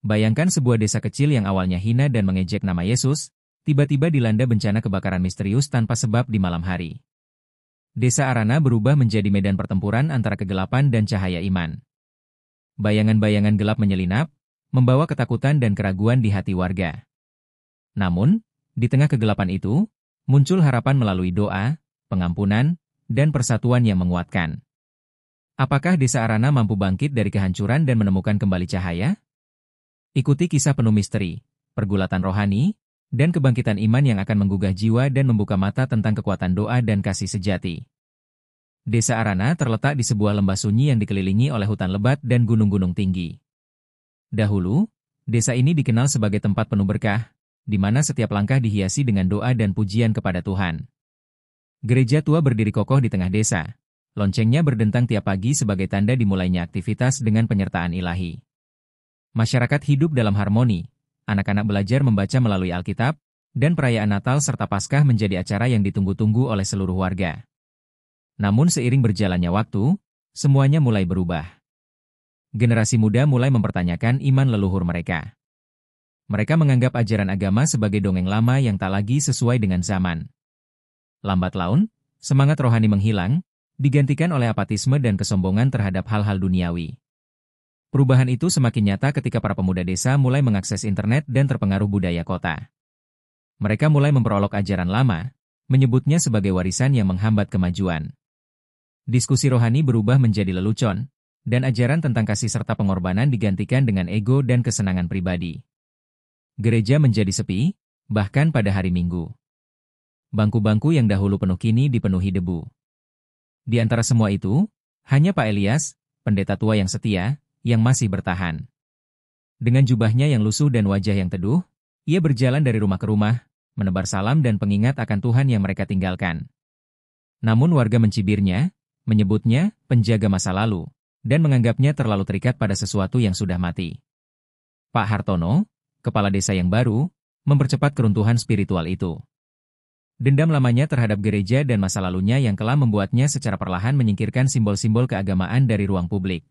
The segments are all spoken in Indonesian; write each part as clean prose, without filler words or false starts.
Bayangkan sebuah desa kecil yang awalnya hina dan mengejek nama Yesus, tiba-tiba dilanda bencana kebakaran misterius tanpa sebab di malam hari. Desa Arana berubah menjadi medan pertempuran antara kegelapan dan cahaya iman. Bayangan-bayangan gelap menyelinap, membawa ketakutan dan keraguan di hati warga. Namun, di tengah kegelapan itu, muncul harapan melalui doa, pengampunan, dan persatuan yang menguatkan. Apakah desa Arana mampu bangkit dari kehancuran dan menemukan kembali cahaya? Ikuti kisah penuh misteri, pergulatan rohani, dan kebangkitan iman yang akan menggugah jiwa dan membuka mata tentang kekuatan doa dan kasih sejati. Desa Arana terletak di sebuah lembah sunyi yang dikelilingi oleh hutan lebat dan gunung-gunung tinggi. Dahulu, desa ini dikenal sebagai tempat penuh berkah, di mana setiap langkah dihiasi dengan doa dan pujian kepada Tuhan. Gereja tua berdiri kokoh di tengah desa. Loncengnya berdentang tiap pagi sebagai tanda dimulainya aktivitas dengan penyertaan ilahi. Masyarakat hidup dalam harmoni. Anak-anak belajar membaca melalui Alkitab, dan perayaan Natal serta Paskah menjadi acara yang ditunggu-tunggu oleh seluruh warga. Namun seiring berjalannya waktu, semuanya mulai berubah. Generasi muda mulai mempertanyakan iman leluhur mereka. Mereka menganggap ajaran agama sebagai dongeng lama yang tak lagi sesuai dengan zaman. Lambat laun, semangat rohani menghilang, digantikan oleh apatisme dan kesombongan terhadap hal-hal duniawi. Perubahan itu semakin nyata ketika para pemuda desa mulai mengakses internet dan terpengaruh budaya kota. Mereka mulai memperolok ajaran lama, menyebutnya sebagai warisan yang menghambat kemajuan. Diskusi rohani berubah menjadi lelucon, dan ajaran tentang kasih serta pengorbanan digantikan dengan ego dan kesenangan pribadi. Gereja menjadi sepi, bahkan pada hari Minggu. Bangku-bangku yang dahulu penuh kini dipenuhi debu. Di antara semua itu, hanya Pak Elias, pendeta tua yang setia, yang masih bertahan. Dengan jubahnya yang lusuh dan wajah yang teduh, ia berjalan dari rumah ke rumah, menebar salam dan pengingat akan Tuhan yang mereka tinggalkan. Namun warga mencibirnya, menyebutnya penjaga masa lalu, dan menganggapnya terlalu terikat pada sesuatu yang sudah mati. Pak Hartono, kepala desa yang baru, mempercepat keruntuhan spiritual itu. Dendam lamanya terhadap gereja dan masa lalunya yang telah membuatnya secara perlahan menyingkirkan simbol-simbol keagamaan dari ruang publik.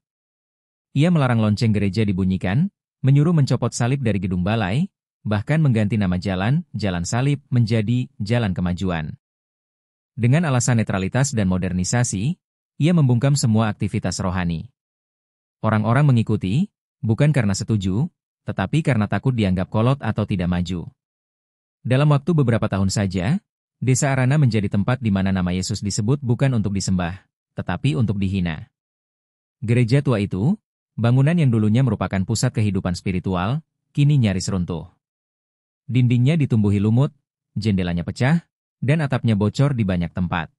Ia melarang lonceng gereja dibunyikan, menyuruh mencopot salib dari gedung balai, bahkan mengganti nama jalan salib, menjadi Jalan Kemajuan. Dengan alasan netralitas dan modernisasi, ia membungkam semua aktivitas rohani. Orang-orang mengikuti, bukan karena setuju, tetapi karena takut dianggap kolot atau tidak maju. Dalam waktu beberapa tahun saja, desa Arana menjadi tempat di mana nama Yesus disebut bukan untuk disembah, tetapi untuk dihina. Gereja tua itu, bangunan yang dulunya merupakan pusat kehidupan spiritual, kini nyaris runtuh. Dindingnya ditumbuhi lumut, jendelanya pecah, dan atapnya bocor di banyak tempat.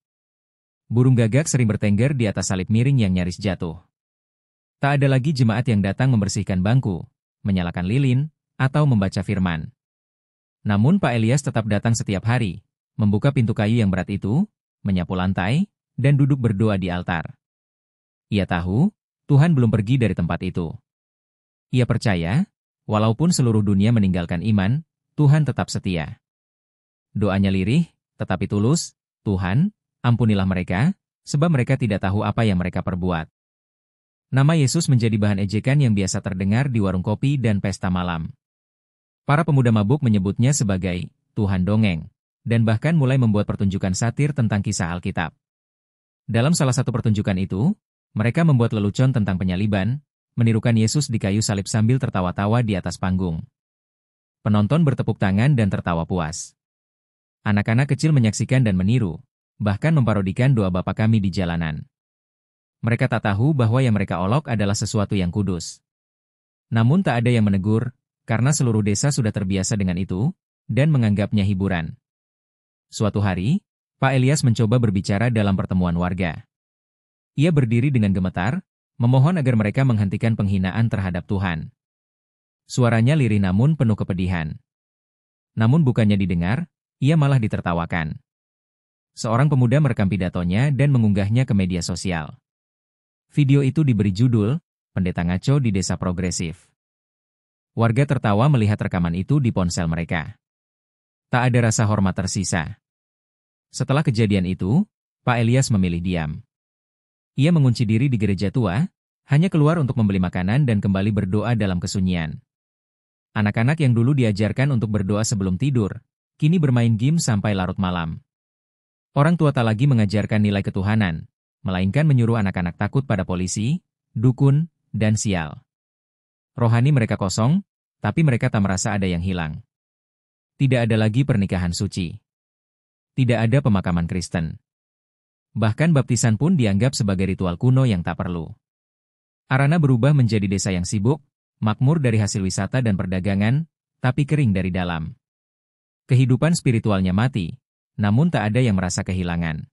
Burung gagak sering bertengger di atas salib miring yang nyaris jatuh. Tak ada lagi jemaat yang datang membersihkan bangku, menyalakan lilin, atau membaca firman. Namun Pak Elias tetap datang setiap hari, membuka pintu kayu yang berat itu, menyapu lantai, dan duduk berdoa di altar. Ia tahu, Tuhan belum pergi dari tempat itu. Ia percaya, walaupun seluruh dunia meninggalkan iman, Tuhan tetap setia. Doanya lirih, tetapi tulus, Tuhan, ampunilah mereka, sebab mereka tidak tahu apa yang mereka perbuat. Nama Yesus menjadi bahan ejekan yang biasa terdengar di warung kopi dan pesta malam. Para pemuda mabuk menyebutnya sebagai Tuhan dongeng, dan bahkan mulai membuat pertunjukan satir tentang kisah Alkitab. Dalam salah satu pertunjukan itu, mereka membuat lelucon tentang penyaliban, menirukan Yesus di kayu salib sambil tertawa-tawa di atas panggung. Penonton bertepuk tangan dan tertawa puas. Anak-anak kecil menyaksikan dan meniru, bahkan memparodikan doa Bapa Kami di jalanan. Mereka tak tahu bahwa yang mereka olok adalah sesuatu yang kudus. Namun tak ada yang menegur, karena seluruh desa sudah terbiasa dengan itu, dan menganggapnya hiburan. Suatu hari, Pak Elias mencoba berbicara dalam pertemuan warga. Ia berdiri dengan gemetar, memohon agar mereka menghentikan penghinaan terhadap Tuhan. Suaranya lirih namun penuh kepedihan. Namun bukannya didengar, ia malah ditertawakan. Seorang pemuda merekam pidatonya dan mengunggahnya ke media sosial. Video itu diberi judul, Pendeta Ngaco di Desa Progresif. Warga tertawa melihat rekaman itu di ponsel mereka. Tak ada rasa hormat tersisa. Setelah kejadian itu, Pak Elias memilih diam. Ia mengunci diri di gereja tua, hanya keluar untuk membeli makanan dan kembali berdoa dalam kesunyian. Anak-anak yang dulu diajarkan untuk berdoa sebelum tidur, kini bermain game sampai larut malam. Orang tua tak lagi mengajarkan nilai ketuhanan, melainkan menyuruh anak-anak takut pada polisi, dukun, dan sial. Rohani mereka kosong, tapi mereka tak merasa ada yang hilang. Tidak ada lagi pernikahan suci. Tidak ada pemakaman Kristen. Bahkan baptisan pun dianggap sebagai ritual kuno yang tak perlu. Arana berubah menjadi desa yang sibuk, makmur dari hasil wisata dan perdagangan, tapi kering dari dalam. Kehidupan spiritualnya mati, namun tak ada yang merasa kehilangan.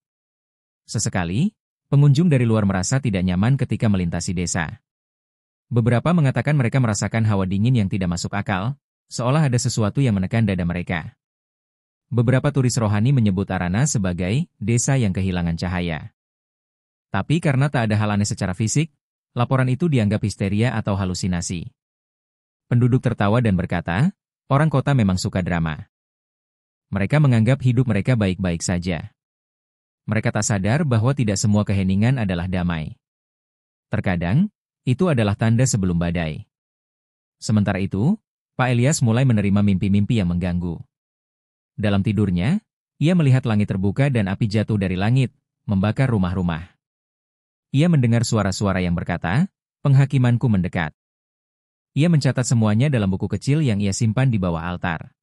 Sesekali, pengunjung dari luar merasa tidak nyaman ketika melintasi desa. Beberapa mengatakan mereka merasakan hawa dingin yang tidak masuk akal, seolah ada sesuatu yang menekan dada mereka. Beberapa turis rohani menyebut Arana sebagai desa yang kehilangan cahaya. Tapi karena tak ada hal aneh secara fisik, laporan itu dianggap histeria atau halusinasi. Penduduk tertawa dan berkata, orang kota memang suka drama. Mereka menganggap hidup mereka baik-baik saja. Mereka tak sadar bahwa tidak semua keheningan adalah damai. Terkadang, itu adalah tanda sebelum badai. Sementara itu, Pak Elias mulai menerima mimpi-mimpi yang mengganggu. Dalam tidurnya, ia melihat langit terbuka dan api jatuh dari langit, membakar rumah-rumah. Ia mendengar suara-suara yang berkata, penghakimanku mendekat. Ia mencatat semuanya dalam buku kecil yang ia simpan di bawah altar.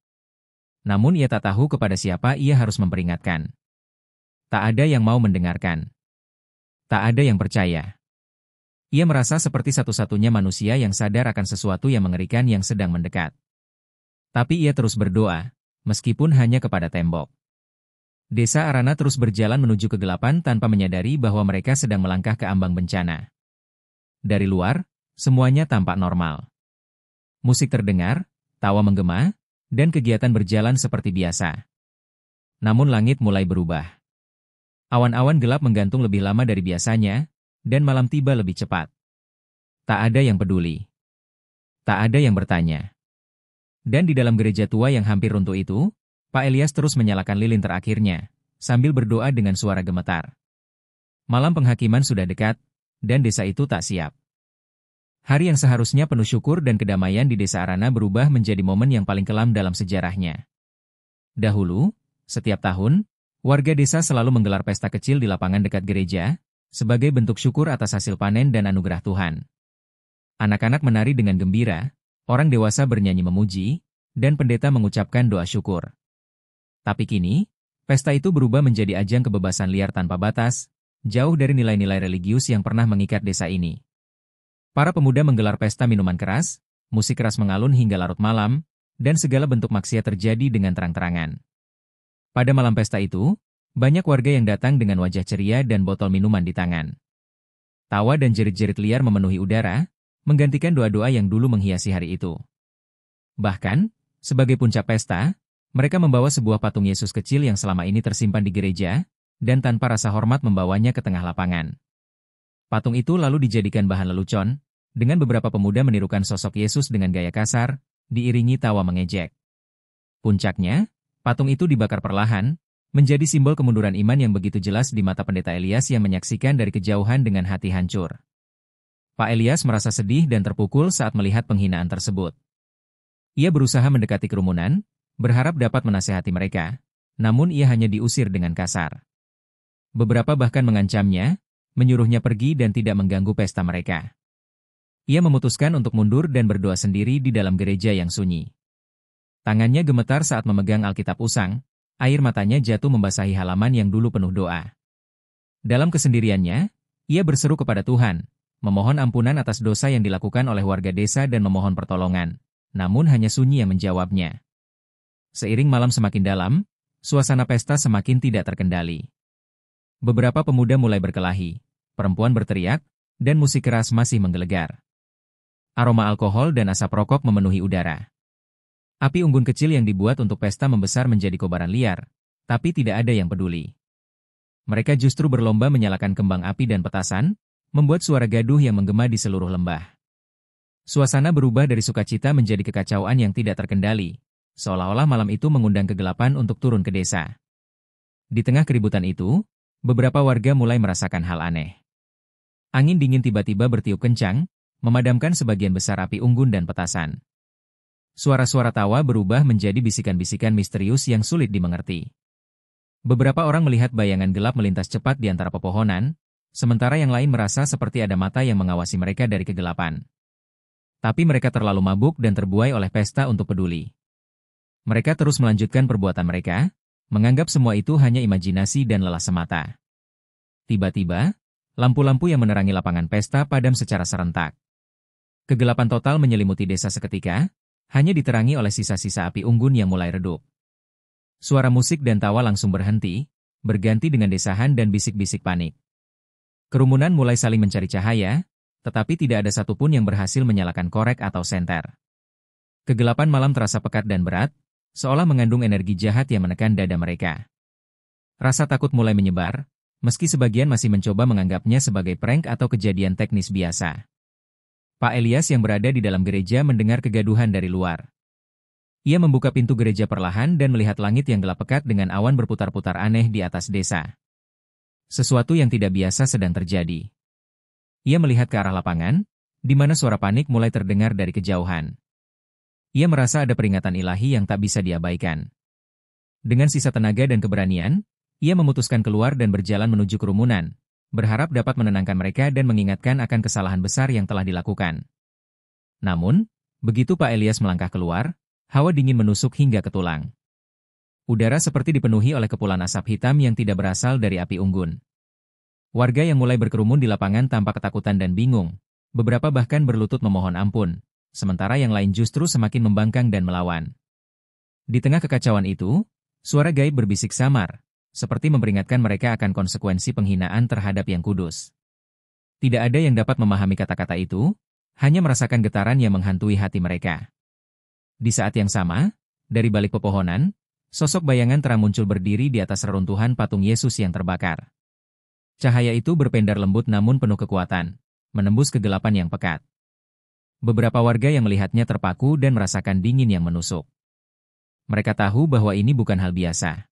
Namun ia tak tahu kepada siapa ia harus memperingatkan. Tak ada yang mau mendengarkan. Tak ada yang percaya. Ia merasa seperti satu-satunya manusia yang sadar akan sesuatu yang mengerikan yang sedang mendekat. Tapi ia terus berdoa, meskipun hanya kepada tembok. Desa Arana terus berjalan menuju kegelapan tanpa menyadari bahwa mereka sedang melangkah ke ambang bencana. Dari luar, semuanya tampak normal. Musik terdengar, tawa menggema, dan kegiatan berjalan seperti biasa. Namun langit mulai berubah. Awan-awan gelap menggantung lebih lama dari biasanya, dan malam tiba lebih cepat. Tak ada yang peduli. Tak ada yang bertanya. Dan di dalam gereja tua yang hampir runtuh itu, Pak Elias terus menyalakan lilin terakhirnya, sambil berdoa dengan suara gemetar. Malam penghakiman sudah dekat, dan desa itu tak siap. Hari yang seharusnya penuh syukur dan kedamaian di desa Arana berubah menjadi momen yang paling kelam dalam sejarahnya. Dahulu, setiap tahun, warga desa selalu menggelar pesta kecil di lapangan dekat gereja, sebagai bentuk syukur atas hasil panen dan anugerah Tuhan. Anak-anak menari dengan gembira, orang dewasa bernyanyi memuji, dan pendeta mengucapkan doa syukur. Tapi kini, pesta itu berubah menjadi ajang kebebasan liar tanpa batas, jauh dari nilai-nilai religius yang pernah mengikat desa ini. Para pemuda menggelar pesta minuman keras, musik keras mengalun hingga larut malam, dan segala bentuk maksiat terjadi dengan terang-terangan. Pada malam pesta itu, banyak warga yang datang dengan wajah ceria dan botol minuman di tangan. Tawa dan jerit-jerit liar memenuhi udara, menggantikan doa-doa yang dulu menghiasi hari itu. Bahkan, sebagai puncak pesta, mereka membawa sebuah patung Yesus kecil yang selama ini tersimpan di gereja, dan tanpa rasa hormat membawanya ke tengah lapangan. Patung itu lalu dijadikan bahan lelucon, dengan beberapa pemuda menirukan sosok Yesus dengan gaya kasar, diiringi tawa mengejek. Puncaknya, patung itu dibakar perlahan, menjadi simbol kemunduran iman yang begitu jelas di mata pendeta Elias yang menyaksikan dari kejauhan dengan hati hancur. Pak Elias merasa sedih dan terpukul saat melihat penghinaan tersebut. Ia berusaha mendekati kerumunan, berharap dapat menasehati mereka, namun ia hanya diusir dengan kasar. Beberapa bahkan mengancamnya, menyuruhnya pergi dan tidak mengganggu pesta mereka. Ia memutuskan untuk mundur dan berdoa sendiri di dalam gereja yang sunyi. Tangannya gemetar saat memegang Alkitab usang, air matanya jatuh membasahi halaman yang dulu penuh doa. Dalam kesendiriannya, ia berseru kepada Tuhan, memohon ampunan atas dosa yang dilakukan oleh warga desa dan memohon pertolongan, namun hanya sunyi yang menjawabnya. Seiring malam semakin dalam, suasana pesta semakin tidak terkendali. Beberapa pemuda mulai berkelahi, perempuan berteriak, dan musik keras masih menggelegar. Aroma alkohol dan asap rokok memenuhi udara. Api unggun kecil yang dibuat untuk pesta membesar menjadi kobaran liar, tapi tidak ada yang peduli. Mereka justru berlomba menyalakan kembang api dan petasan, membuat suara gaduh yang menggema di seluruh lembah. Suasana berubah dari sukacita menjadi kekacauan yang tidak terkendali, seolah-olah malam itu mengundang kegelapan untuk turun ke desa. Di tengah keributan itu, beberapa warga mulai merasakan hal aneh. Angin dingin tiba-tiba bertiup kencang, memadamkan sebagian besar api unggun dan petasan. Suara-suara tawa berubah menjadi bisikan-bisikan misterius yang sulit dimengerti. Beberapa orang melihat bayangan gelap melintas cepat di antara pepohonan, sementara yang lain merasa seperti ada mata yang mengawasi mereka dari kegelapan. Tapi mereka terlalu mabuk dan terbuai oleh pesta untuk peduli. Mereka terus melanjutkan perbuatan mereka, menganggap semua itu hanya imajinasi dan lelah semata. Tiba-tiba, lampu-lampu yang menerangi lapangan pesta padam secara serentak. Kegelapan total menyelimuti desa seketika, hanya diterangi oleh sisa-sisa api unggun yang mulai redup. Suara musik dan tawa langsung berhenti, berganti dengan desahan dan bisik-bisik panik. Kerumunan mulai saling mencari cahaya, tetapi tidak ada satupun yang berhasil menyalakan korek atau senter. Kegelapan malam terasa pekat dan berat, seolah mengandung energi jahat yang menekan dada mereka. Rasa takut mulai menyebar, meski sebagian masih mencoba menganggapnya sebagai prank atau kejadian teknis biasa. Pak Elias yang berada di dalam gereja mendengar kegaduhan dari luar. Ia membuka pintu gereja perlahan dan melihat langit yang gelap pekat dengan awan berputar-putar aneh di atas desa. Sesuatu yang tidak biasa sedang terjadi. Ia melihat ke arah lapangan, di mana suara panik mulai terdengar dari kejauhan. Ia merasa ada peringatan ilahi yang tak bisa diabaikan. Dengan sisa tenaga dan keberanian, ia memutuskan keluar dan berjalan menuju kerumunan, berharap dapat menenangkan mereka dan mengingatkan akan kesalahan besar yang telah dilakukan. Namun, begitu Pak Elias melangkah keluar, hawa dingin menusuk hingga ke tulang. Udara seperti dipenuhi oleh kepulan asap hitam yang tidak berasal dari api unggun. Warga yang mulai berkerumun di lapangan tampak ketakutan dan bingung, beberapa bahkan berlutut memohon ampun, sementara yang lain justru semakin membangkang dan melawan. Di tengah kekacauan itu, suara gaib berbisik samar, seperti memperingatkan mereka akan konsekuensi penghinaan terhadap yang kudus. Tidak ada yang dapat memahami kata-kata itu, hanya merasakan getaran yang menghantui hati mereka. Di saat yang sama, dari balik pepohonan, sosok bayangan terang muncul berdiri di atas reruntuhan patung Yesus yang terbakar. Cahaya itu berpendar lembut namun penuh kekuatan, menembus kegelapan yang pekat. Beberapa warga yang melihatnya terpaku dan merasakan dingin yang menusuk. Mereka tahu bahwa ini bukan hal biasa.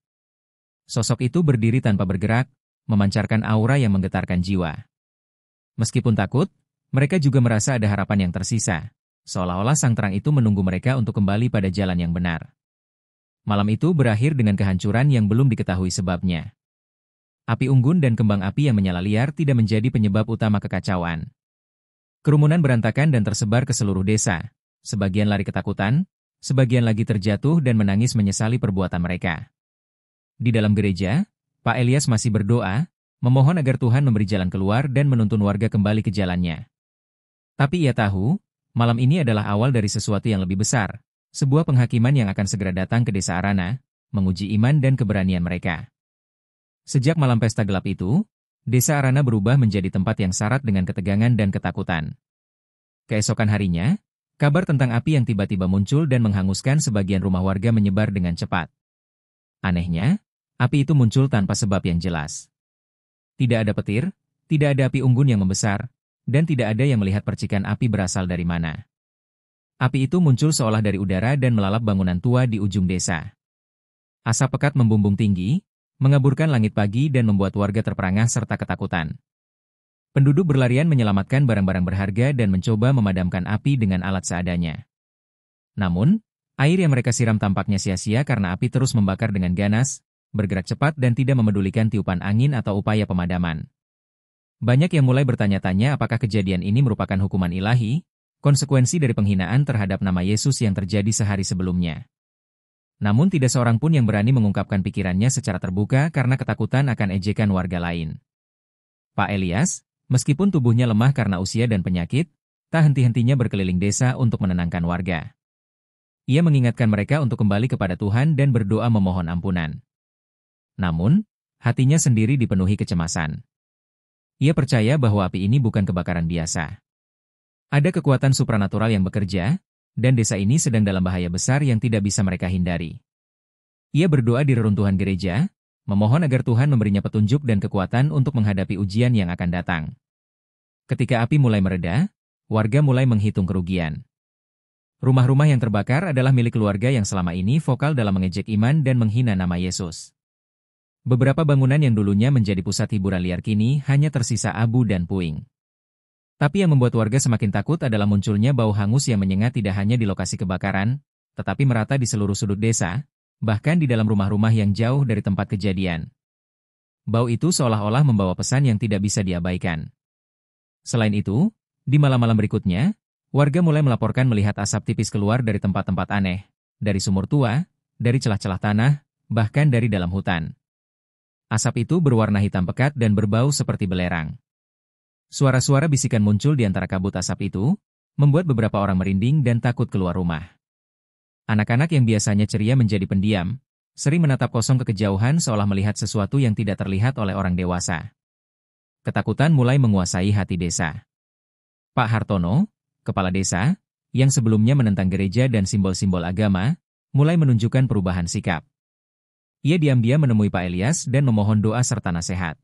Sosok itu berdiri tanpa bergerak, memancarkan aura yang menggetarkan jiwa. Meskipun takut, mereka juga merasa ada harapan yang tersisa, seolah-olah sang terang itu menunggu mereka untuk kembali pada jalan yang benar. Malam itu berakhir dengan kehancuran yang belum diketahui sebabnya. Api unggun dan kembang api yang menyala liar tidak menjadi penyebab utama kekacauan. Kerumunan berantakan dan tersebar ke seluruh desa, sebagian lari ketakutan, sebagian lagi terjatuh dan menangis menyesali perbuatan mereka. Di dalam gereja, Pak Elias masih berdoa, memohon agar Tuhan memberi jalan keluar dan menuntun warga kembali ke jalannya. Tapi ia tahu, malam ini adalah awal dari sesuatu yang lebih besar, sebuah penghakiman yang akan segera datang ke desa Arana, menguji iman dan keberanian mereka. Sejak malam pesta gelap itu, desa Arana berubah menjadi tempat yang syarat dengan ketegangan dan ketakutan. Keesokan harinya, kabar tentang api yang tiba-tiba muncul dan menghanguskan sebagian rumah warga menyebar dengan cepat. Anehnya, api itu muncul tanpa sebab yang jelas. Tidak ada petir, tidak ada api unggun yang membesar, dan tidak ada yang melihat percikan api berasal dari mana. Api itu muncul seolah dari udara dan melalap bangunan tua di ujung desa. Asap pekat membumbung tinggi, mengaburkan langit pagi dan membuat warga terperangah serta ketakutan. Penduduk berlarian menyelamatkan barang-barang berharga dan mencoba memadamkan api dengan alat seadanya. Namun, air yang mereka siram tampaknya sia-sia karena api terus membakar dengan ganas, bergerak cepat dan tidak memedulikan tiupan angin atau upaya pemadaman. Banyak yang mulai bertanya-tanya apakah kejadian ini merupakan hukuman ilahi, konsekuensi dari penghinaan terhadap nama Yesus yang terjadi sehari sebelumnya. Namun tidak seorang pun yang berani mengungkapkan pikirannya secara terbuka karena ketakutan akan ejekan warga lain. Pak Elias, meskipun tubuhnya lemah karena usia dan penyakit, tak henti-hentinya berkeliling desa untuk menenangkan warga. Ia mengingatkan mereka untuk kembali kepada Tuhan dan berdoa memohon ampunan. Namun, hatinya sendiri dipenuhi kecemasan. Ia percaya bahwa api ini bukan kebakaran biasa. Ada kekuatan supranatural yang bekerja, dan desa ini sedang dalam bahaya besar yang tidak bisa mereka hindari. Ia berdoa di reruntuhan gereja, memohon agar Tuhan memberinya petunjuk dan kekuatan untuk menghadapi ujian yang akan datang. Ketika api mulai mereda, warga mulai menghitung kerugian. Rumah-rumah yang terbakar adalah milik keluarga yang selama ini vokal dalam mengejek iman dan menghina nama Yesus. Beberapa bangunan yang dulunya menjadi pusat hiburan liar kini hanya tersisa abu dan puing. Tapi yang membuat warga semakin takut adalah munculnya bau hangus yang menyengat tidak hanya di lokasi kebakaran, tetapi merata di seluruh sudut desa, bahkan di dalam rumah-rumah yang jauh dari tempat kejadian. Bau itu seolah-olah membawa pesan yang tidak bisa diabaikan. Selain itu, di malam-malam berikutnya, warga mulai melaporkan melihat asap tipis keluar dari tempat-tempat aneh, dari sumur tua, dari celah-celah tanah, bahkan dari dalam hutan. Asap itu berwarna hitam pekat dan berbau seperti belerang. Suara-suara bisikan muncul di antara kabut asap itu, membuat beberapa orang merinding dan takut keluar rumah. Anak-anak yang biasanya ceria menjadi pendiam, sering menatap kosong ke kejauhan seolah melihat sesuatu yang tidak terlihat oleh orang dewasa. Ketakutan mulai menguasai hati desa. Pak Hartono, kepala desa, yang sebelumnya menentang gereja dan simbol-simbol agama, mulai menunjukkan perubahan sikap. Ia diam-diam menemui Pak Elias dan memohon doa serta nasihat.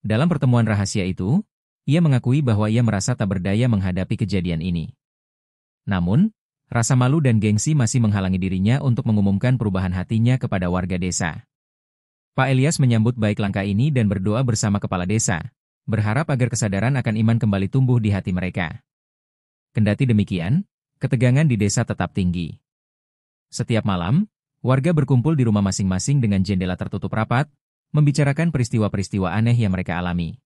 Dalam pertemuan rahasia itu, ia mengakui bahwa ia merasa tak berdaya menghadapi kejadian ini. Namun, rasa malu dan gengsi masih menghalangi dirinya untuk mengumumkan perubahan hatinya kepada warga desa. Pak Elias menyambut baik langkah ini dan berdoa bersama kepala desa, berharap agar kesadaran akan iman kembali tumbuh di hati mereka. Kendati demikian, ketegangan di desa tetap tinggi. Setiap malam, warga berkumpul di rumah masing-masing dengan jendela tertutup rapat, membicarakan peristiwa-peristiwa aneh yang mereka alami.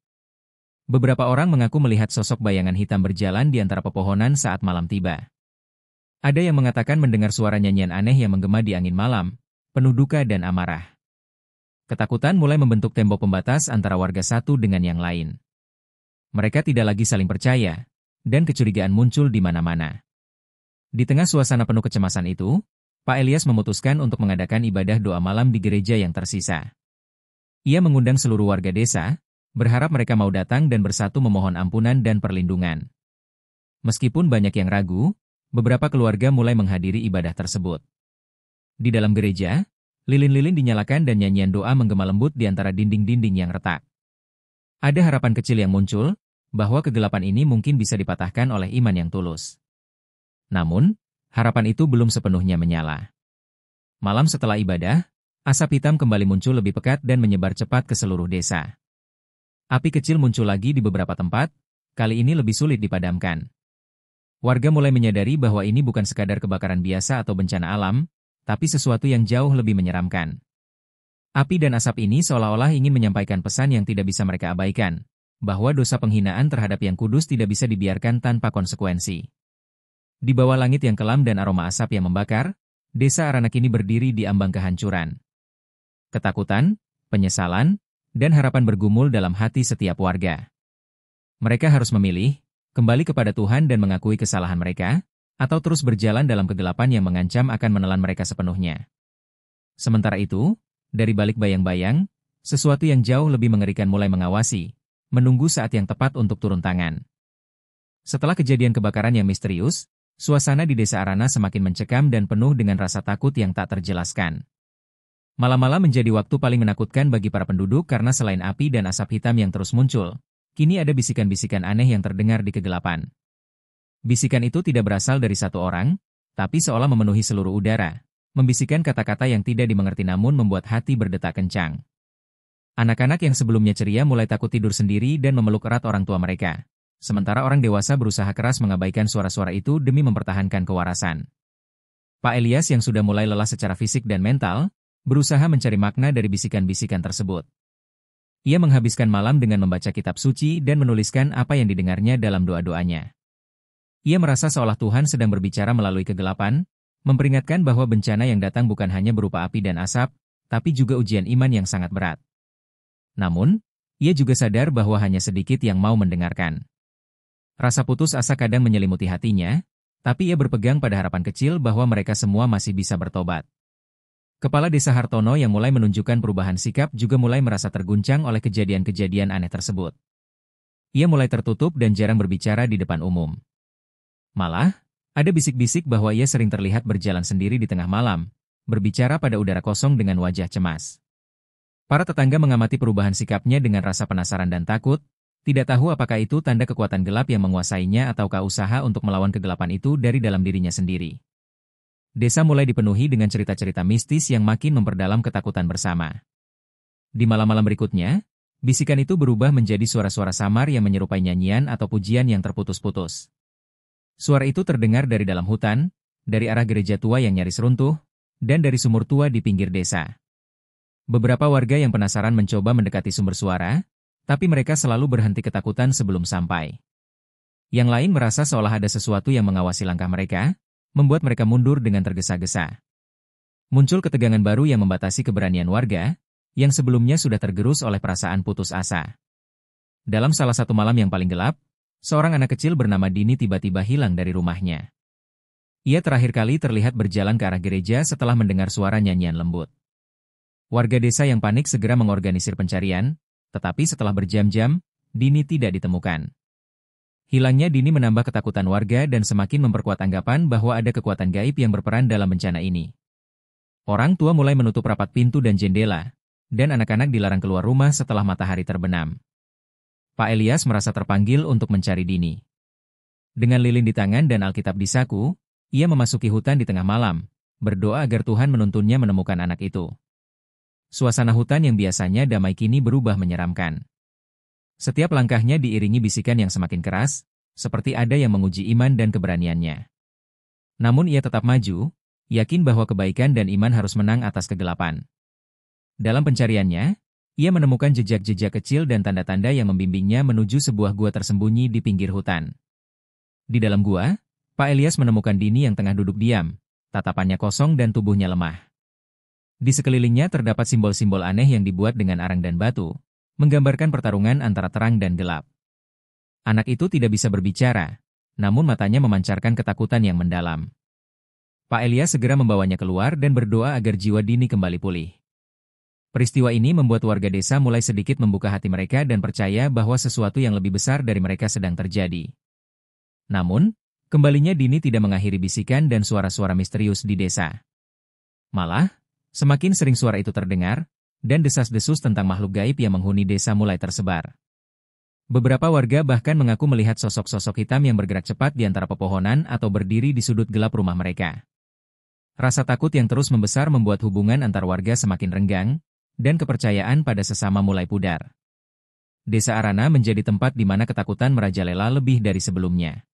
Beberapa orang mengaku melihat sosok bayangan hitam berjalan di antara pepohonan saat malam tiba. Ada yang mengatakan mendengar suara nyanyian aneh yang menggema di angin malam, penuh duka dan amarah. Ketakutan mulai membentuk tembok pembatas antara warga satu dengan yang lain. Mereka tidak lagi saling percaya, dan kecurigaan muncul di mana-mana. Di tengah suasana penuh kecemasan itu, Pak Elias memutuskan untuk mengadakan ibadah doa malam di gereja yang tersisa. Ia mengundang seluruh warga desa, berharap mereka mau datang dan bersatu memohon ampunan dan perlindungan. Meskipun banyak yang ragu, beberapa keluarga mulai menghadiri ibadah tersebut. Di dalam gereja, lilin-lilin dinyalakan dan nyanyian doa menggema lembut di antara dinding-dinding yang retak. Ada harapan kecil yang muncul, bahwa kegelapan ini mungkin bisa dipatahkan oleh iman yang tulus. Namun, harapan itu belum sepenuhnya menyala. Malam setelah ibadah, asap hitam kembali muncul lebih pekat dan menyebar cepat ke seluruh desa. Api kecil muncul lagi di beberapa tempat, kali ini lebih sulit dipadamkan. Warga mulai menyadari bahwa ini bukan sekadar kebakaran biasa atau bencana alam, tapi sesuatu yang jauh lebih menyeramkan. Api dan asap ini seolah-olah ingin menyampaikan pesan yang tidak bisa mereka abaikan, bahwa dosa penghinaan terhadap yang kudus tidak bisa dibiarkan tanpa konsekuensi. Di bawah langit yang kelam dan aroma asap yang membakar, desa Arana kini berdiri di ambang kehancuran. Ketakutan, penyesalan, dan harapan bergumul dalam hati setiap warga. Mereka harus memilih, kembali kepada Tuhan dan mengakui kesalahan mereka, atau terus berjalan dalam kegelapan yang mengancam akan menelan mereka sepenuhnya. Sementara itu, dari balik bayang-bayang, sesuatu yang jauh lebih mengerikan mulai mengawasi, menunggu saat yang tepat untuk turun tangan. Setelah kejadian kebakaran yang misterius, suasana di desa Arana semakin mencekam dan penuh dengan rasa takut yang tak terjelaskan. Malam-malam menjadi waktu paling menakutkan bagi para penduduk karena selain api dan asap hitam yang terus muncul, kini ada bisikan-bisikan aneh yang terdengar di kegelapan. Bisikan itu tidak berasal dari satu orang, tapi seolah memenuhi seluruh udara, membisikkan kata-kata yang tidak dimengerti namun membuat hati berdetak kencang. Anak-anak yang sebelumnya ceria mulai takut tidur sendiri dan memeluk erat orang tua mereka, sementara orang dewasa berusaha keras mengabaikan suara-suara itu demi mempertahankan kewarasan. Pak Elias yang sudah mulai lelah secara fisik dan mental, berusaha mencari makna dari bisikan-bisikan tersebut. Ia menghabiskan malam dengan membaca kitab suci dan menuliskan apa yang didengarnya dalam doa-doanya. Ia merasa seolah Tuhan sedang berbicara melalui kegelapan, memperingatkan bahwa bencana yang datang bukan hanya berupa api dan asap, tapi juga ujian iman yang sangat berat. Namun, ia juga sadar bahwa hanya sedikit yang mau mendengarkan. Rasa putus asa kadang menyelimuti hatinya, tapi ia berpegang pada harapan kecil bahwa mereka semua masih bisa bertobat. Kepala Desa Hartono yang mulai menunjukkan perubahan sikap juga mulai merasa terguncang oleh kejadian-kejadian aneh tersebut. Ia mulai tertutup dan jarang berbicara di depan umum. Malah, ada bisik-bisik bahwa ia sering terlihat berjalan sendiri di tengah malam, berbicara pada udara kosong dengan wajah cemas. Para tetangga mengamati perubahan sikapnya dengan rasa penasaran dan takut, tidak tahu apakah itu tanda kekuatan gelap yang menguasainya ataukah usaha untuk melawan kegelapan itu dari dalam dirinya sendiri. Desa mulai dipenuhi dengan cerita-cerita mistis yang makin memperdalam ketakutan bersama. Di malam-malam berikutnya, bisikan itu berubah menjadi suara-suara samar yang menyerupai nyanyian atau pujian yang terputus-putus. Suara itu terdengar dari dalam hutan, dari arah gereja tua yang nyaris runtuh, dan dari sumur tua di pinggir desa. Beberapa warga yang penasaran mencoba mendekati sumber suara, tapi mereka selalu berhenti ketakutan sebelum sampai. Yang lain merasa seolah ada sesuatu yang mengawasi langkah mereka, membuat mereka mundur dengan tergesa-gesa. Muncul ketegangan baru yang membatasi keberanian warga, yang sebelumnya sudah tergerus oleh perasaan putus asa. Dalam salah satu malam yang paling gelap, seorang anak kecil bernama Dini tiba-tiba hilang dari rumahnya. Ia terakhir kali terlihat berjalan ke arah gereja setelah mendengar suara nyanyian lembut. Warga desa yang panik segera mengorganisir pencarian, tetapi setelah berjam-jam, Dini tidak ditemukan. Hilangnya Dini menambah ketakutan warga dan semakin memperkuat anggapan bahwa ada kekuatan gaib yang berperan dalam bencana ini. Orang tua mulai menutup rapat pintu dan jendela, dan anak-anak dilarang keluar rumah setelah matahari terbenam. Pak Elias merasa terpanggil untuk mencari Dini. Dengan lilin di tangan dan Alkitab di saku, ia memasuki hutan di tengah malam, berdoa agar Tuhan menuntunnya menemukan anak itu. Suasana hutan yang biasanya damai kini berubah menyeramkan. Setiap langkahnya diiringi bisikan yang semakin keras, seperti ada yang menguji iman dan keberaniannya. Namun ia tetap maju, yakin bahwa kebaikan dan iman harus menang atas kegelapan. Dalam pencariannya, ia menemukan jejak-jejak kecil dan tanda-tanda yang membimbingnya menuju sebuah gua tersembunyi di pinggir hutan. Di dalam gua, Pak Elias menemukan Dini yang tengah duduk diam, tatapannya kosong dan tubuhnya lemah. Di sekelilingnya terdapat simbol-simbol aneh yang dibuat dengan arang dan batu, menggambarkan pertarungan antara terang dan gelap. Anak itu tidak bisa berbicara, namun matanya memancarkan ketakutan yang mendalam. Pak Elias segera membawanya keluar dan berdoa agar jiwa Dini kembali pulih. Peristiwa ini membuat warga desa mulai sedikit membuka hati mereka dan percaya bahwa sesuatu yang lebih besar dari mereka sedang terjadi. Namun, kembalinya Dini tidak mengakhiri bisikan dan suara-suara misterius di desa. Malah, semakin sering suara itu terdengar, dan desas-desus tentang makhluk gaib yang menghuni desa mulai tersebar. Beberapa warga bahkan mengaku melihat sosok-sosok hitam yang bergerak cepat di antara pepohonan atau berdiri di sudut gelap rumah mereka. Rasa takut yang terus membesar membuat hubungan antar warga semakin renggang, dan kepercayaan pada sesama mulai pudar. Desa Arana menjadi tempat di mana ketakutan merajalela lebih dari sebelumnya.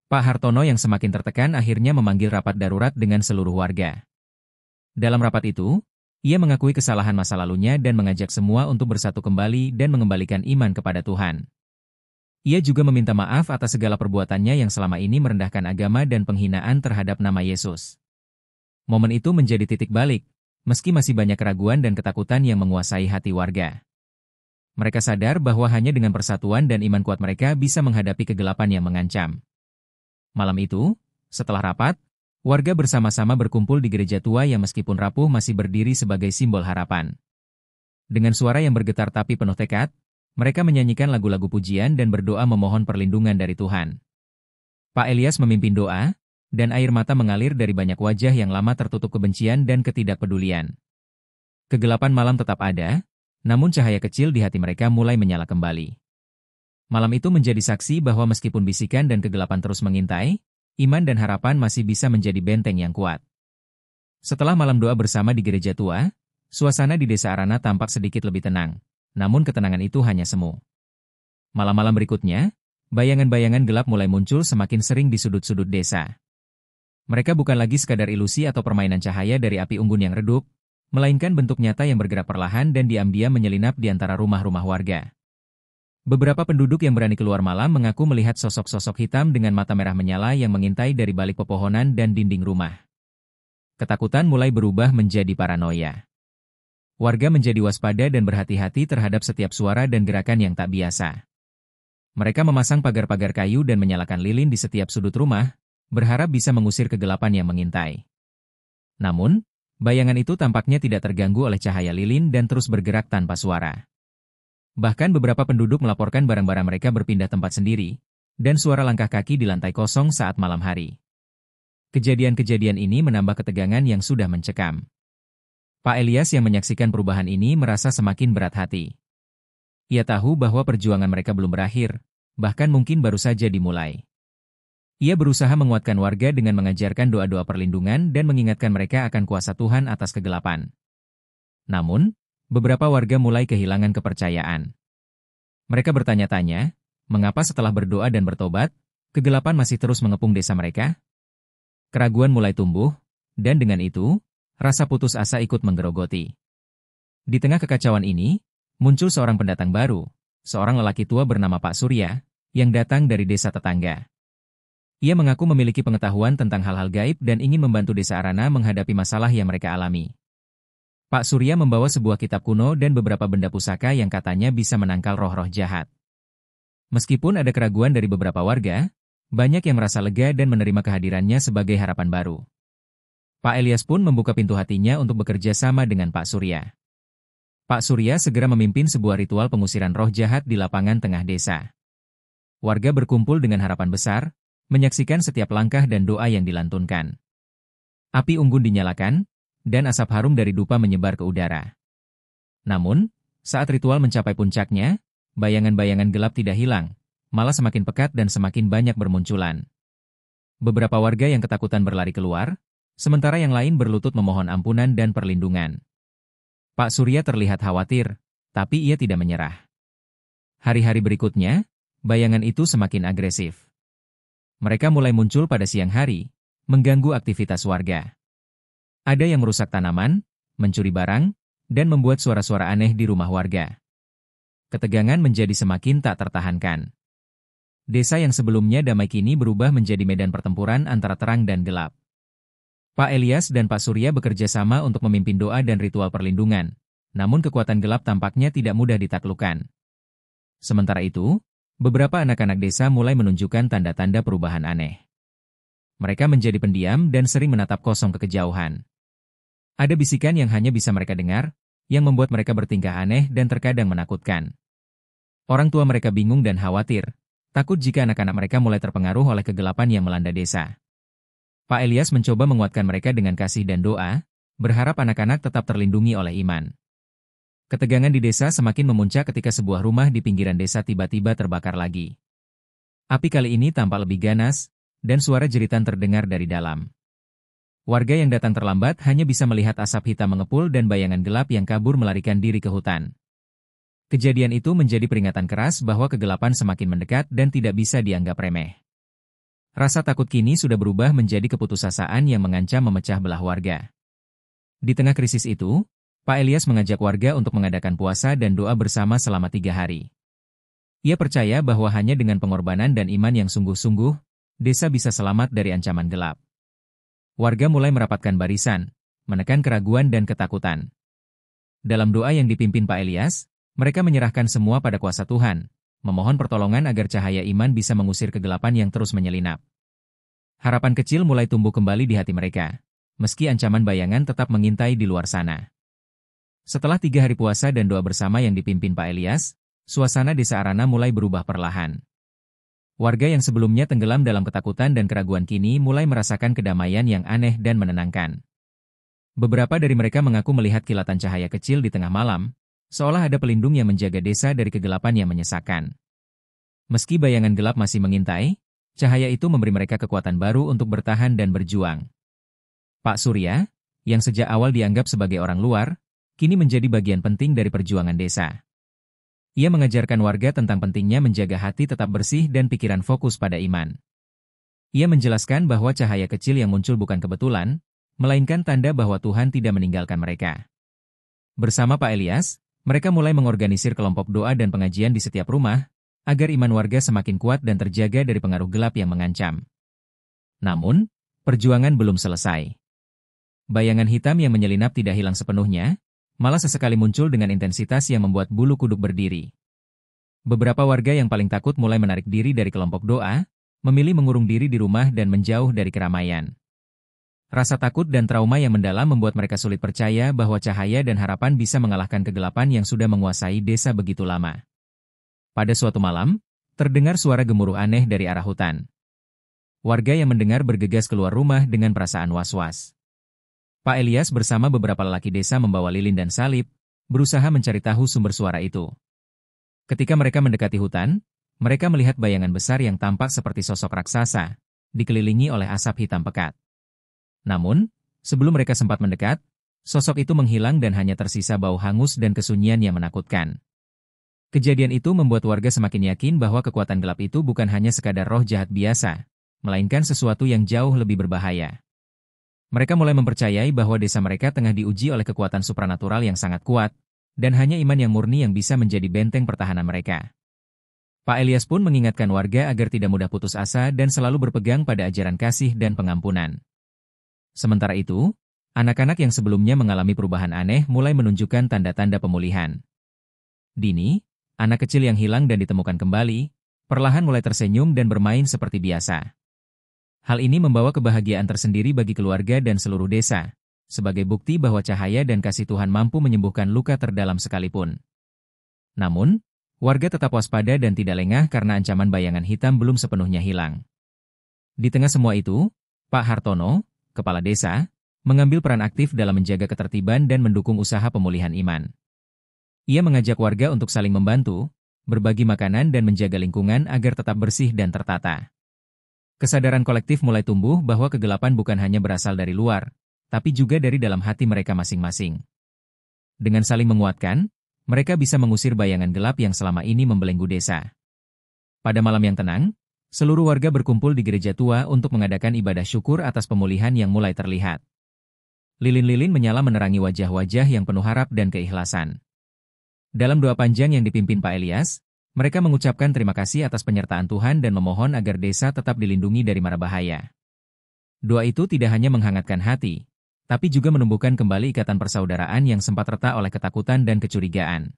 Pak Hartono yang semakin tertekan akhirnya memanggil rapat darurat dengan seluruh warga. Dalam rapat itu, ia mengakui kesalahan masa lalunya dan mengajak semua untuk bersatu kembali dan mengembalikan iman kepada Tuhan. Ia juga meminta maaf atas segala perbuatannya yang selama ini merendahkan agama dan penghinaan terhadap nama Yesus. Momen itu menjadi titik balik, meski masih banyak keraguan dan ketakutan yang menguasai hati warga. Mereka sadar bahwa hanya dengan persatuan dan iman kuat mereka bisa menghadapi kegelapan yang mengancam. Malam itu, setelah rapat, warga bersama-sama berkumpul di gereja tua yang meskipun rapuh masih berdiri sebagai simbol harapan. Dengan suara yang bergetar tapi penuh tekad, mereka menyanyikan lagu-lagu pujian dan berdoa memohon perlindungan dari Tuhan. Pak Elias memimpin doa, dan air mata mengalir dari banyak wajah yang lama tertutup kebencian dan ketidakpedulian. Kegelapan malam tetap ada, namun cahaya kecil di hati mereka mulai menyala kembali. Malam itu menjadi saksi bahwa meskipun bisikan dan kegelapan terus mengintai, iman dan harapan masih bisa menjadi benteng yang kuat. Setelah malam doa bersama di gereja tua, suasana di desa Arana tampak sedikit lebih tenang, namun ketenangan itu hanya semu. Malam-malam berikutnya, bayangan-bayangan gelap mulai muncul semakin sering di sudut-sudut desa. Mereka bukan lagi sekadar ilusi atau permainan cahaya dari api unggun yang redup, melainkan bentuk nyata yang bergerak perlahan dan diam-diam menyelinap di antara rumah-rumah warga. Beberapa penduduk yang berani keluar malam mengaku melihat sosok-sosok hitam dengan mata merah menyala yang mengintai dari balik pepohonan dan dinding rumah. Ketakutan mulai berubah menjadi paranoia. Warga menjadi waspada dan berhati-hati terhadap setiap suara dan gerakan yang tak biasa. Mereka memasang pagar-pagar kayu dan menyalakan lilin di setiap sudut rumah, berharap bisa mengusir kegelapan yang mengintai. Namun, bayangan itu tampaknya tidak terganggu oleh cahaya lilin dan terus bergerak tanpa suara. Bahkan beberapa penduduk melaporkan barang-barang mereka berpindah tempat sendiri, dan suara langkah kaki di lantai kosong saat malam hari. Kejadian-kejadian ini menambah ketegangan yang sudah mencekam. Pak Elias yang menyaksikan perubahan ini merasa semakin berat hati. Ia tahu bahwa perjuangan mereka belum berakhir, bahkan mungkin baru saja dimulai. Ia berusaha menguatkan warga dengan mengajarkan doa-doa perlindungan dan mengingatkan mereka akan kuasa Tuhan atas kegelapan. Namun, beberapa warga mulai kehilangan kepercayaan. Mereka bertanya-tanya, mengapa setelah berdoa dan bertobat, kegelapan masih terus mengepung desa mereka? Keraguan mulai tumbuh, dan dengan itu, rasa putus asa ikut menggerogoti. Di tengah kekacauan ini, muncul seorang pendatang baru, seorang lelaki tua bernama Pak Surya, yang datang dari desa tetangga. Ia mengaku memiliki pengetahuan tentang hal-hal gaib dan ingin membantu desa Arana menghadapi masalah yang mereka alami. Pak Surya membawa sebuah kitab kuno dan beberapa benda pusaka yang katanya bisa menangkal roh-roh jahat. Meskipun ada keraguan dari beberapa warga, banyak yang merasa lega dan menerima kehadirannya sebagai harapan baru. Pak Elias pun membuka pintu hatinya untuk bekerja sama dengan Pak Surya. Pak Surya segera memimpin sebuah ritual pengusiran roh jahat di lapangan tengah desa. Warga berkumpul dengan harapan besar, menyaksikan setiap langkah dan doa yang dilantunkan. Api unggun dinyalakan, dan asap harum dari dupa menyebar ke udara. Namun, saat ritual mencapai puncaknya, bayangan-bayangan gelap tidak hilang, malah semakin pekat dan semakin banyak bermunculan. Beberapa warga yang ketakutan berlari keluar, sementara yang lain berlutut memohon ampunan dan perlindungan. Pak Surya terlihat khawatir, tapi ia tidak menyerah. Hari-hari berikutnya, bayangan itu semakin agresif. Mereka mulai muncul pada siang hari, mengganggu aktivitas warga. Ada yang merusak tanaman, mencuri barang, dan membuat suara-suara aneh di rumah warga. Ketegangan menjadi semakin tak tertahankan. Desa yang sebelumnya damai kini berubah menjadi medan pertempuran antara terang dan gelap. Pak Elias dan Pak Surya bekerja sama untuk memimpin doa dan ritual perlindungan, namun kekuatan gelap tampaknya tidak mudah ditaklukkan. Sementara itu, beberapa anak-anak desa mulai menunjukkan tanda-tanda perubahan aneh. Mereka menjadi pendiam dan sering menatap kosong ke kejauhan. Ada bisikan yang hanya bisa mereka dengar, yang membuat mereka bertingkah aneh dan terkadang menakutkan. Orang tua mereka bingung dan khawatir, takut jika anak-anak mereka mulai terpengaruh oleh kegelapan yang melanda desa. Pak Elias mencoba menguatkan mereka dengan kasih dan doa, berharap anak-anak tetap terlindungi oleh iman. Ketegangan di desa semakin memuncak ketika sebuah rumah di pinggiran desa tiba-tiba terbakar lagi. Api kali ini tampak lebih ganas, dan suara jeritan terdengar dari dalam. Warga yang datang terlambat hanya bisa melihat asap hitam mengepul dan bayangan gelap yang kabur melarikan diri ke hutan. Kejadian itu menjadi peringatan keras bahwa kegelapan semakin mendekat dan tidak bisa dianggap remeh. Rasa takut kini sudah berubah menjadi keputusasaan yang mengancam memecah belah warga. Di tengah krisis itu, Pak Elias mengajak warga untuk mengadakan puasa dan doa bersama selama 3 hari. Ia percaya bahwa hanya dengan pengorbanan dan iman yang sungguh-sungguh, desa bisa selamat dari ancaman gelap. Warga mulai merapatkan barisan, menekan keraguan dan ketakutan. Dalam doa yang dipimpin Pak Elias, mereka menyerahkan semua pada kuasa Tuhan, memohon pertolongan agar cahaya iman bisa mengusir kegelapan yang terus menyelinap. Harapan kecil mulai tumbuh kembali di hati mereka, meski ancaman bayangan tetap mengintai di luar sana. Setelah 3 hari puasa dan doa bersama yang dipimpin Pak Elias, suasana desa Arana mulai berubah perlahan. Warga yang sebelumnya tenggelam dalam ketakutan dan keraguan kini mulai merasakan kedamaian yang aneh dan menenangkan. Beberapa dari mereka mengaku melihat kilatan cahaya kecil di tengah malam, seolah ada pelindung yang menjaga desa dari kegelapan yang menyesakkan. Meski bayangan gelap masih mengintai, cahaya itu memberi mereka kekuatan baru untuk bertahan dan berjuang. Pak Surya, yang sejak awal dianggap sebagai orang luar, kini menjadi bagian penting dari perjuangan desa. Ia mengajarkan warga tentang pentingnya menjaga hati tetap bersih dan pikiran fokus pada iman. Ia menjelaskan bahwa cahaya kecil yang muncul bukan kebetulan, melainkan tanda bahwa Tuhan tidak meninggalkan mereka. Bersama Pak Elias, mereka mulai mengorganisir kelompok doa dan pengajian di setiap rumah, agar iman warga semakin kuat dan terjaga dari pengaruh gelap yang mengancam. Namun, perjuangan belum selesai. Bayangan hitam yang menyelinap tidak hilang sepenuhnya, malah sesekali muncul dengan intensitas yang membuat bulu kuduk berdiri. Beberapa warga yang paling takut mulai menarik diri dari kelompok doa, memilih mengurung diri di rumah dan menjauh dari keramaian. Rasa takut dan trauma yang mendalam membuat mereka sulit percaya bahwa cahaya dan harapan bisa mengalahkan kegelapan yang sudah menguasai desa begitu lama. Pada suatu malam, terdengar suara gemuruh aneh dari arah hutan. Warga yang mendengar bergegas keluar rumah dengan perasaan was-was. Pak Elias bersama beberapa lelaki desa membawa lilin dan salib, berusaha mencari tahu sumber suara itu. Ketika mereka mendekati hutan, mereka melihat bayangan besar yang tampak seperti sosok raksasa, dikelilingi oleh asap hitam pekat. Namun, sebelum mereka sempat mendekat, sosok itu menghilang dan hanya tersisa bau hangus dan kesunyian yang menakutkan. Kejadian itu membuat warga semakin yakin bahwa kekuatan gelap itu bukan hanya sekadar roh jahat biasa, melainkan sesuatu yang jauh lebih berbahaya. Mereka mulai mempercayai bahwa desa mereka tengah diuji oleh kekuatan supranatural yang sangat kuat, dan hanya iman yang murni yang bisa menjadi benteng pertahanan mereka. Pak Elias pun mengingatkan warga agar tidak mudah putus asa dan selalu berpegang pada ajaran kasih dan pengampunan. Sementara itu, anak-anak yang sebelumnya mengalami perubahan aneh mulai menunjukkan tanda-tanda pemulihan. Dini, anak kecil yang hilang dan ditemukan kembali, perlahan mulai tersenyum dan bermain seperti biasa. Hal ini membawa kebahagiaan tersendiri bagi keluarga dan seluruh desa, sebagai bukti bahwa cahaya dan kasih Tuhan mampu menyembuhkan luka terdalam sekalipun. Namun, warga tetap waspada dan tidak lengah karena ancaman bayangan hitam belum sepenuhnya hilang. Di tengah semua itu, Pak Hartono, kepala desa, mengambil peran aktif dalam menjaga ketertiban dan mendukung usaha pemulihan iman. Ia mengajak warga untuk saling membantu, berbagi makanan dan menjaga lingkungan agar tetap bersih dan tertata. Kesadaran kolektif mulai tumbuh bahwa kegelapan bukan hanya berasal dari luar, tapi juga dari dalam hati mereka masing-masing. Dengan saling menguatkan, mereka bisa mengusir bayangan gelap yang selama ini membelenggu desa. Pada malam yang tenang, seluruh warga berkumpul di gereja tua untuk mengadakan ibadah syukur atas pemulihan yang mulai terlihat. Lilin-lilin menyala menerangi wajah-wajah yang penuh harap dan keikhlasan. Dalam doa panjang yang dipimpin Pak Elias, mereka mengucapkan terima kasih atas penyertaan Tuhan dan memohon agar desa tetap dilindungi dari mara bahaya. Doa itu tidak hanya menghangatkan hati, tapi juga menumbuhkan kembali ikatan persaudaraan yang sempat retak oleh ketakutan dan kecurigaan.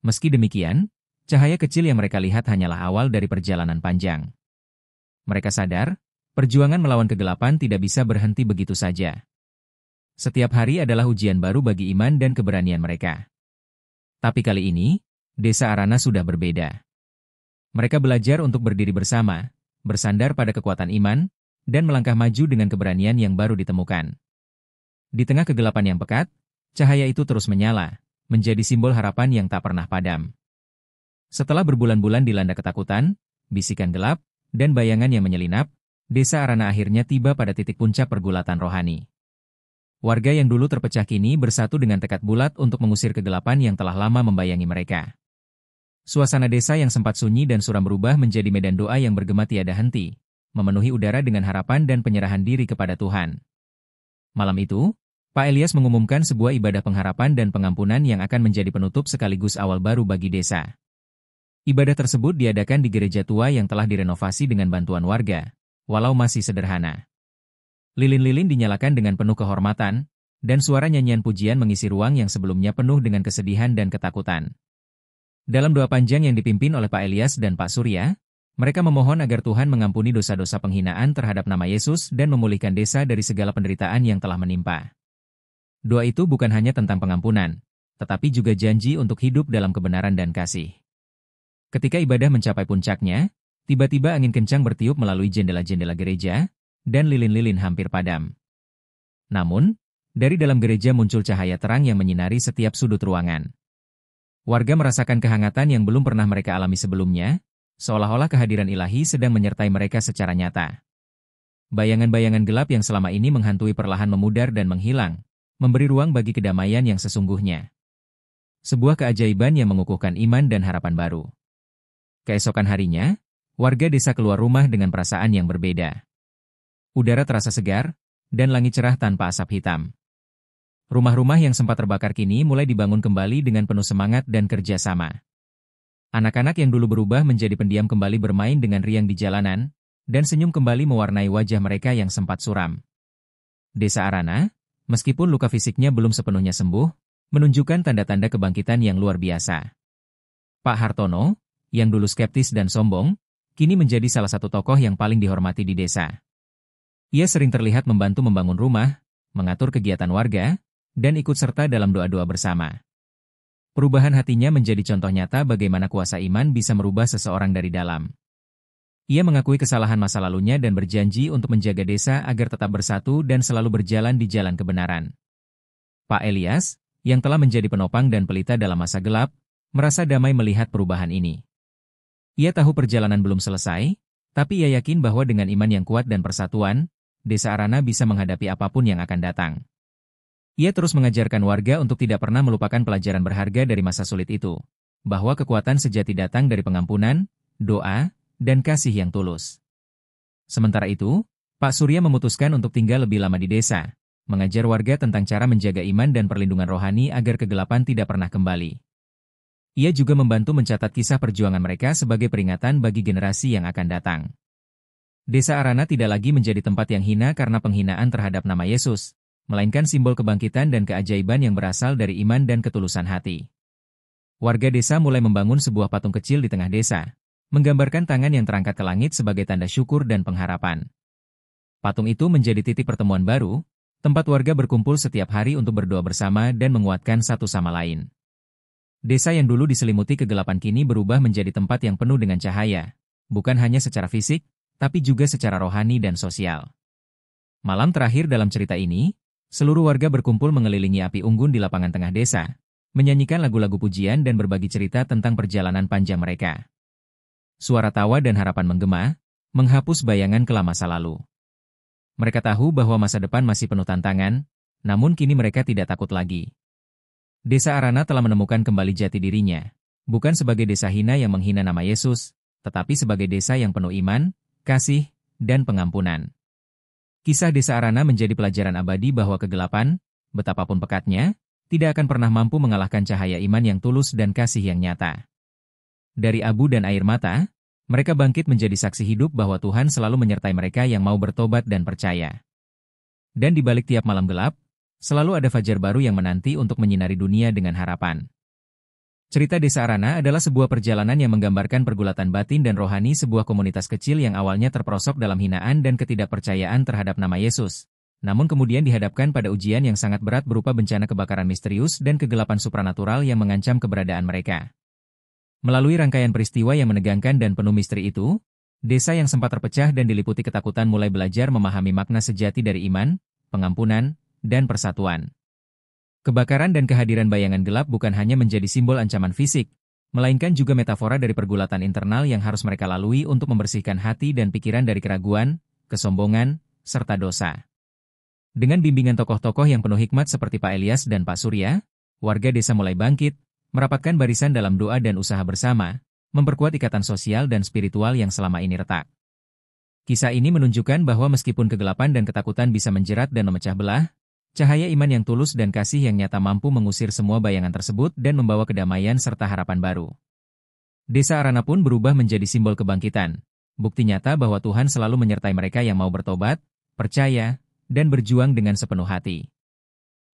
Meski demikian, cahaya kecil yang mereka lihat hanyalah awal dari perjalanan panjang. Mereka sadar, perjuangan melawan kegelapan tidak bisa berhenti begitu saja. Setiap hari adalah ujian baru bagi iman dan keberanian mereka. Tapi kali ini, desa Arana sudah berbeda. Mereka belajar untuk berdiri bersama, bersandar pada kekuatan iman, dan melangkah maju dengan keberanian yang baru ditemukan. Di tengah kegelapan yang pekat, cahaya itu terus menyala, menjadi simbol harapan yang tak pernah padam. Setelah berbulan-bulan dilanda ketakutan, bisikan gelap, dan bayangan yang menyelinap, desa Arana akhirnya tiba pada titik puncak pergulatan rohani. Warga yang dulu terpecah kini bersatu dengan tekad bulat untuk mengusir kegelapan yang telah lama membayangi mereka. Suasana desa yang sempat sunyi dan suram berubah menjadi medan doa yang bergema tiada henti, memenuhi udara dengan harapan dan penyerahan diri kepada Tuhan. Malam itu, Pak Elias mengumumkan sebuah ibadah pengharapan dan pengampunan yang akan menjadi penutup sekaligus awal baru bagi desa. Ibadah tersebut diadakan di gereja tua yang telah direnovasi dengan bantuan warga, walau masih sederhana. Lilin-lilin dinyalakan dengan penuh kehormatan, dan suara nyanyian pujian mengisi ruang yang sebelumnya penuh dengan kesedihan dan ketakutan. Dalam doa panjang yang dipimpin oleh Pak Elias dan Pak Surya, mereka memohon agar Tuhan mengampuni dosa-dosa penghinaan terhadap nama Yesus dan memulihkan desa dari segala penderitaan yang telah menimpa. Doa itu bukan hanya tentang pengampunan, tetapi juga janji untuk hidup dalam kebenaran dan kasih. Ketika ibadah mencapai puncaknya, tiba-tiba angin kencang bertiup melalui jendela-jendela gereja, dan lilin-lilin hampir padam. Namun, dari dalam gereja muncul cahaya terang yang menyinari setiap sudut ruangan. Warga merasakan kehangatan yang belum pernah mereka alami sebelumnya, seolah-olah kehadiran ilahi sedang menyertai mereka secara nyata. Bayangan-bayangan gelap yang selama ini menghantui perlahan memudar dan menghilang, memberi ruang bagi kedamaian yang sesungguhnya. Sebuah keajaiban yang mengukuhkan iman dan harapan baru. Keesokan harinya, warga desa keluar rumah dengan perasaan yang berbeda. Udara terasa segar, dan langit cerah tanpa asap hitam. Rumah-rumah yang sempat terbakar kini mulai dibangun kembali dengan penuh semangat dan kerja sama. Anak-anak yang dulu berubah menjadi pendiam kembali bermain dengan riang di jalanan, dan senyum kembali mewarnai wajah mereka yang sempat suram. Desa Arana, meskipun luka fisiknya belum sepenuhnya sembuh, menunjukkan tanda-tanda kebangkitan yang luar biasa. Pak Hartono, yang dulu skeptis dan sombong, kini menjadi salah satu tokoh yang paling dihormati di desa. Ia sering terlihat membantu membangun rumah, mengatur kegiatan warga, dan ikut serta dalam doa-doa bersama. Perubahan hatinya menjadi contoh nyata bagaimana kuasa iman bisa merubah seseorang dari dalam. Ia mengakui kesalahan masa lalunya dan berjanji untuk menjaga desa agar tetap bersatu dan selalu berjalan di jalan kebenaran. Pak Elias, yang telah menjadi penopang dan pelita dalam masa gelap, merasa damai melihat perubahan ini. Ia tahu perjalanan belum selesai, tapi ia yakin bahwa dengan iman yang kuat dan persatuan, desa Arana bisa menghadapi apapun yang akan datang. Ia terus mengajarkan warga untuk tidak pernah melupakan pelajaran berharga dari masa sulit itu, bahwa kekuatan sejati datang dari pengampunan, doa, dan kasih yang tulus. Sementara itu, Pak Surya memutuskan untuk tinggal lebih lama di desa, mengajar warga tentang cara menjaga iman dan perlindungan rohani agar kegelapan tidak pernah kembali. Ia juga membantu mencatat kisah perjuangan mereka sebagai peringatan bagi generasi yang akan datang. Desa Arana tidak lagi menjadi tempat yang hina karena penghinaan terhadap nama Yesus, melainkan simbol kebangkitan dan keajaiban yang berasal dari iman dan ketulusan hati. Warga desa mulai membangun sebuah patung kecil di tengah desa, menggambarkan tangan yang terangkat ke langit sebagai tanda syukur dan pengharapan. Patung itu menjadi titik pertemuan baru, tempat warga berkumpul setiap hari untuk berdoa bersama dan menguatkan satu sama lain. Desa yang dulu diselimuti kegelapan kini berubah menjadi tempat yang penuh dengan cahaya, bukan hanya secara fisik, tapi juga secara rohani dan sosial. Malam terakhir dalam cerita ini, seluruh warga berkumpul mengelilingi api unggun di lapangan tengah desa, menyanyikan lagu-lagu pujian dan berbagi cerita tentang perjalanan panjang mereka. Suara tawa dan harapan menggema, menghapus bayangan kelam masa lalu. Mereka tahu bahwa masa depan masih penuh tantangan, namun kini mereka tidak takut lagi. Desa Arana telah menemukan kembali jati dirinya, bukan sebagai desa hina yang menghina nama Yesus, tetapi sebagai desa yang penuh iman, kasih, dan pengampunan. Kisah desa Arana menjadi pelajaran abadi bahwa kegelapan, betapapun pekatnya, tidak akan pernah mampu mengalahkan cahaya iman yang tulus dan kasih yang nyata. Dari abu dan air mata, mereka bangkit menjadi saksi hidup bahwa Tuhan selalu menyertai mereka yang mau bertobat dan percaya. Dan di balik tiap malam gelap, selalu ada fajar baru yang menanti untuk menyinari dunia dengan harapan. Cerita Desa Arana adalah sebuah perjalanan yang menggambarkan pergulatan batin dan rohani sebuah komunitas kecil yang awalnya terperosok dalam hinaan dan ketidakpercayaan terhadap nama Yesus, namun kemudian dihadapkan pada ujian yang sangat berat berupa bencana kebakaran misterius dan kegelapan supranatural yang mengancam keberadaan mereka. Melalui rangkaian peristiwa yang menegangkan dan penuh misteri itu, desa yang sempat terpecah dan diliputi ketakutan mulai belajar memahami makna sejati dari iman, pengampunan, dan persatuan. Kebakaran dan kehadiran bayangan gelap bukan hanya menjadi simbol ancaman fisik, melainkan juga metafora dari pergulatan internal yang harus mereka lalui untuk membersihkan hati dan pikiran dari keraguan, kesombongan, serta dosa. Dengan bimbingan tokoh-tokoh yang penuh hikmat seperti Pak Elias dan Pak Surya, warga desa mulai bangkit, merapatkan barisan dalam doa dan usaha bersama, memperkuat ikatan sosial dan spiritual yang selama ini retak. Kisah ini menunjukkan bahwa meskipun kegelapan dan ketakutan bisa menjerat dan memecah belah, cahaya iman yang tulus dan kasih yang nyata mampu mengusir semua bayangan tersebut dan membawa kedamaian serta harapan baru. Desa Arana pun berubah menjadi simbol kebangkitan, bukti nyata bahwa Tuhan selalu menyertai mereka yang mau bertobat, percaya, dan berjuang dengan sepenuh hati.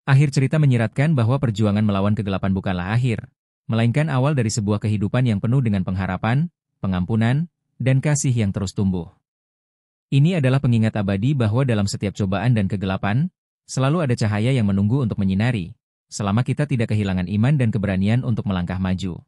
Akhir cerita menyiratkan bahwa perjuangan melawan kegelapan bukanlah akhir, melainkan awal dari sebuah kehidupan yang penuh dengan pengharapan, pengampunan, dan kasih yang terus tumbuh. Ini adalah pengingat abadi bahwa dalam setiap cobaan dan kegelapan, selalu ada cahaya yang menunggu untuk menyinari, selama kita tidak kehilangan iman dan keberanian untuk melangkah maju.